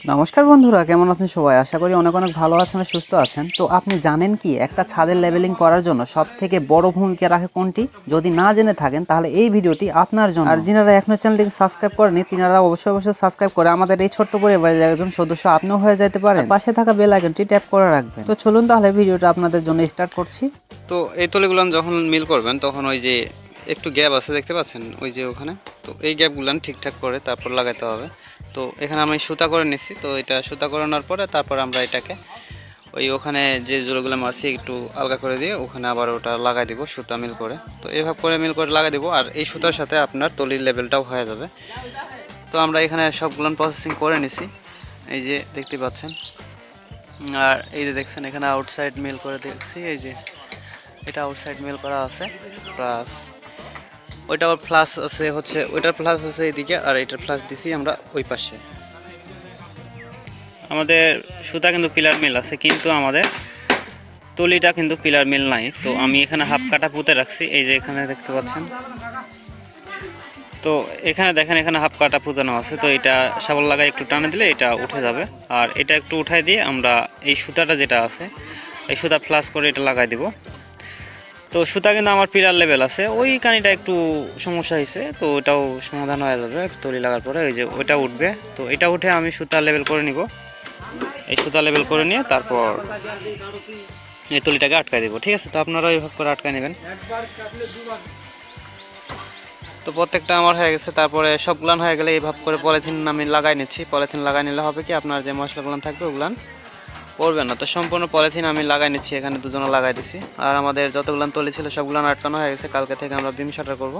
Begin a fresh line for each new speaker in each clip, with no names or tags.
নমস্কার বন্ধুরা, কেমন আছেন সবাই? আশা করি অনেক অনেক ভালো আছেন আর সুস্থ আছেন। তো আপনি জানেন কি একটা ছাদের লেভেলিং করার জন্য সবথেকে বড় ভূমিকা রাখে কোনটি? যদি না জেনে থাকেন তাহলে এই ভিডিওটি আপনার জন্য। আর যিনারা এখনো চ্যানেলটিকে সাবস্ক্রাইব করেনি তিনারা অবশ্যই সাবস্ক্রাইব করে আমাদের এই ছোট্ট পরিবারের একজন সদস্য আপনিও হয়ে যেতে পারেন। পাশে থাকা বেল আইকনটি ট্যাপ করে রাখবেন। তো চলুন তাহলে ভিডিওটা আপনাদের জন্য স্টার্ট করছি।
তো এই তলিগুলো যখন মিল করবেন তখন ওই যে একটু গ্যাপ আছে দেখতে পাচ্ছেন ওই যে ওখানে, তো এই গ্যাপগুলো ঠিকঠাক করে তারপর লাগাতে হবে। তো এখানে আমি সুতা করে নিচ্ছি, তো এটা সুতা করানোর পরে তারপর আমরা এটাকে ওই ওখানে যে জোড়াগুলো মারছি একটু আলগা করে দিয়ে ওখানে আবার ওটা লাগাই দিব সুতা মিল করে। তো এইভাবে করে মিল করে লাগাই দিব, আর এই সুতার সাথে আপনার তলির লেভেলটাও হয়ে যাবে। তো আমরা এখানে সবগুলো প্রসেসিং করে নিছি, এই যে দেখতে পাচ্ছেন। আর এই যে দেখছেন এখানে আউটসাইড মিল করে দেখছি, এই যে এটা আউটসাইড মিল করা আছে, প্লাস ওইটাও প্লাস আছে, হচ্ছে ওইটার প্লাস আছে এইদিকে, আর এটার প্লাস দিছি আমরা ওই পাশে। আমাদের সুতা কিন্তু পিলার মিল আছে, কিন্তু আমাদের তলিটা কিন্তু পিলার মিল নাই। তো আমি এখানে হাফ কাটা পুঁতে রাখছি, এই যে এখানে দেখতে পাচ্ছেন। তো এখানে দেখেন এখানে হাফ কাটা পুঁতানো আছে, তো এটা শাবল লাগায় একটু টানে দিলে এটা উঠে যাবে। আর এটা একটু উঠাই দিয়ে আমরা এই সুতাটা যেটা আছে এই সুতা প্লাস করে এটা লাগাই দিব। তো সুতা কিন্তু আমার পিলার লেভেল আছে, ওই কানিটা একটু সমস্যা হয়েছে, তো ওটাও সমাধান হয়ে যাবে তলি লাগার পরে। ওই যে ওইটা উঠবে, তো এটা উঠে আমি সুতা লেভেল করে নিব। এই সুতা লেভেল করে নিয়ে তারপর এই তলিটাকে আটকায় দেবো, ঠিক আছে? তো আপনারা এইভাবে করে আটকায় নেবেন। তো প্রত্যেকটা আমার হয়ে গেছে, তারপরে সবগুলান হয়ে গেলে এইভাবে করে পলিথিন আমি লাগাই নিচ্ছি। পলিথিন লাগাই নিলে হবে কি আপনার যে মশলাগুলান থাকবে ওগুলান পড়বে না। তো সম্পূর্ণ পলিথিন আমি লাগাই নিচ্ছি, এখানে দুজনে লাগাই দিছি। আর আমাদের যতগুলান তলি ছিল সবগুলান আটকানো হয়ে গেছে, কালকে থেকে আমরা বিম শাটার করবো।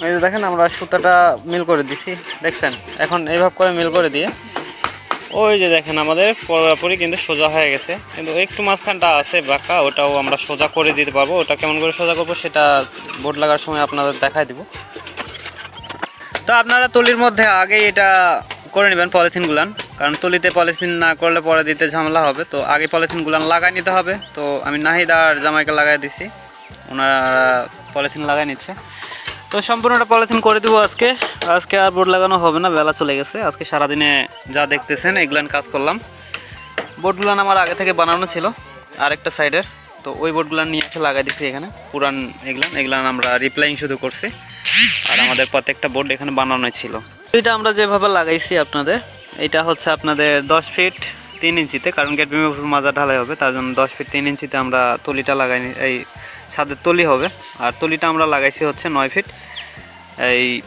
এই যে দেখেন আমরা সুতাটা মিল করে দিছি, দেখছেন? এখন এইভাবে করে মিল করে দিয়ে ওই যে দেখেন আমাদের পুরোপুরি কিন্তু সোজা হয়ে গেছে, কিন্তু একটু মাঝখানটা আছে বাঁকা, ওটাও আমরা সোজা করে দিতে পারবো। ওটা কেমন করে সোজা করবো সেটা বোর্ড লাগার সময় আপনাদের দেখাই দিব। তো আপনারা তলির মধ্যে আগেই এটা করে নেবেন পলিথিনগুলান, কারণ তলিতে পলিথিন না করলে পরে দিতে ঝামেলা হবে। তো আগে পলিথিনগুলান লাগাই নিতে হবে। তো আমি নাহিদ আর জামাইকে লাগাই দিছি, ওনারা পলিথিন লাগাই নিচ্ছে। তো সম্পূর্ণটা পলিথিন করে দেবো আজকে। আজকে আর বোর্ড লাগানো হবে না, বেলা চলে গেছে। আজকে সারাদিনে যা দেখতেছেন এগুলান কাজ করলাম। বোর্ডগুলান আমার আগে থেকে বানানো ছিল আরেকটা সাইডের, তো ওই বোর্ডগুলান নিয়ে এসে লাগাই দিচ্ছি এখানে। পুরান এগুলান আমরা রিপ্লাইং শুধু করছি, আর আমাদের প্রত্যেকটা বোর্ড এখানে বানানো ছিল। এটা আমরা যেভাবে লাগাইছি আপনাদের, এটা হচ্ছে আপনাদের 10 ফিট 3 ইঞ্চিতে, কারণ গেট বিমের উপর মাজা ঢালাই হবে, তার জন্য 10 ফিট 3 ইঞ্চিতে আমরা তলিটা লাগাই। এই ছাদের তলি হবে, আর তলিটা আমরা লাগাইছি হচ্ছে 9 ফিট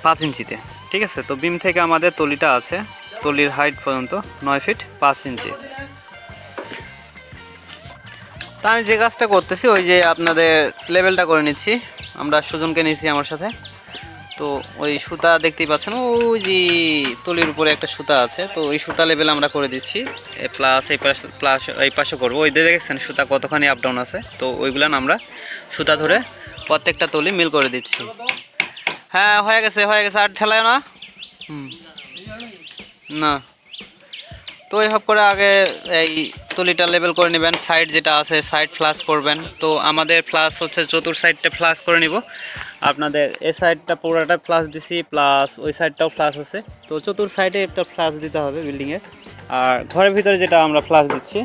5 ইঞ্চিতে, ঠিক আছে? তো বিম থেকে আমাদের তলিটা আছে, তলির হাইট পর্যন্ত 9 ফিট 5 ইঞ্চি। তা আমি যে কাজটা করতেছি ওই যে আপনাদের লেভেলটা করে নিচ্ছি। আমরা সুজনকে নিয়েছি আমার সাথে। তো ওই সুতা দেখতেই পাচ্ছেন, ওই যে তলির উপরে একটা সুতা আছে, তো ওই সুতা লেভেল আমরা করে দিচ্ছি। প্লাস এই পাশে করবো। ওই দেখছেন সুতা কতখানি আপ ডাউন আছে, তো ওইগুলান আমরা সুতা ধরে প্রত্যেকটা তলি মিল করে দিচ্ছি। হ্যাঁ হয়ে গেছে আর ঠেলায় না না। তো এইভাবে করে আগে এই তলিটা লেভেল করে নেবেন। সাইড যেটা আছে সাইড ফ্লাশ করবেন। তো আমাদের ফ্লাশ হচ্ছে চতুর সাইডটা ফ্লাশ করে নিব। আপনাদের এই সাইডটা পুরোটা ফ্লাশ দিছি, প্লাস ওই সাইডটাও ফ্লাশ আছে, তো চতুর সাইডে একটা ফ্লাশ দিতে হবে বিল্ডিংয়ে। আর ঘরের ভিতরে যেটা আমরা ফ্লাশ দিচ্ছি,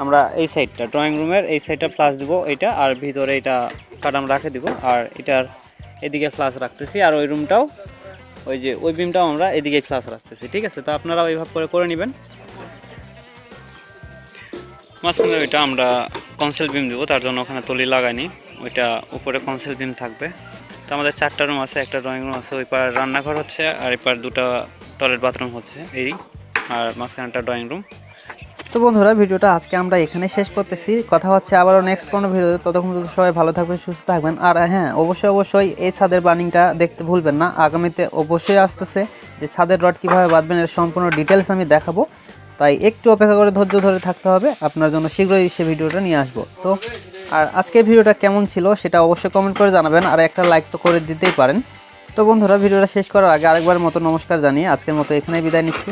আমরা এই সাইডটা ড্রয়িং রুমের এই সাইডটা ফ্লাশ দিব এইটা, আর ভিতরে এটা কাটাম রাখে দিব, আর এটার এদিকে ফ্লাশ রাখতেছি। আর ওই রুমটাও ওই যে ওই বিমটাও আমরা এদিকে ফ্লাশ রাখতেছি, ঠিক আছে? তো আপনারা ওইভাবে করে নেবেন। মাঝখানে ওইটা আমরা কনসেল বিম দেবো, তার জন্য ওখানে তলি লাগাইনি, ওইটা উপরে কনসেল বিম থাকবে। তো আমাদের 4টা রুম আছে, একটা ড্রয়িং রুম আছে, ওই পার রান্নাঘর হচ্ছে, আর এই পার 2টা টয়লেট বাথরুম হচ্ছে এই, আর মাঝখানটা ড্রয়িং রুম।
তো বন্ধুরা, ভিডিওটা আজকে আমরা এখানে শেষ করতেছি। কথা হচ্ছে আবারও নেক্সট কোনো ভিডিওতে। ততক্ষণ সবাই ভালো থাকবেন, সুস্থ থাকবেন। আর হ্যাঁ, অবশ্যই এই ছাদের বার্নিংটা দেখতে ভুলবেন না। আগামীতে অবশ্যই আসতেছে যে ছাদের রড কীভাবে বাঁধবেন এর সম্পূর্ণ ডিটেলস আমি দেখাবো, তাই একটু অপেক্ষা করে ধৈর্য ধরে থাকতে হবে। আপনার জন্য শীঘ্রই সে ভিডিওটা নিয়ে আসবো। তো আর আজকের ভিডিওটা কেমন ছিল সেটা অবশ্যই কমেন্ট করে জানাবেন, আর একটা লাইক তো করে দিতেই পারেন। তো বন্ধুরা, ভিডিওটা শেষ করার আগে আরেকবার মতো নমস্কার জানিয়ে আজকের মতো এখানেই বিদায় নিচ্ছি।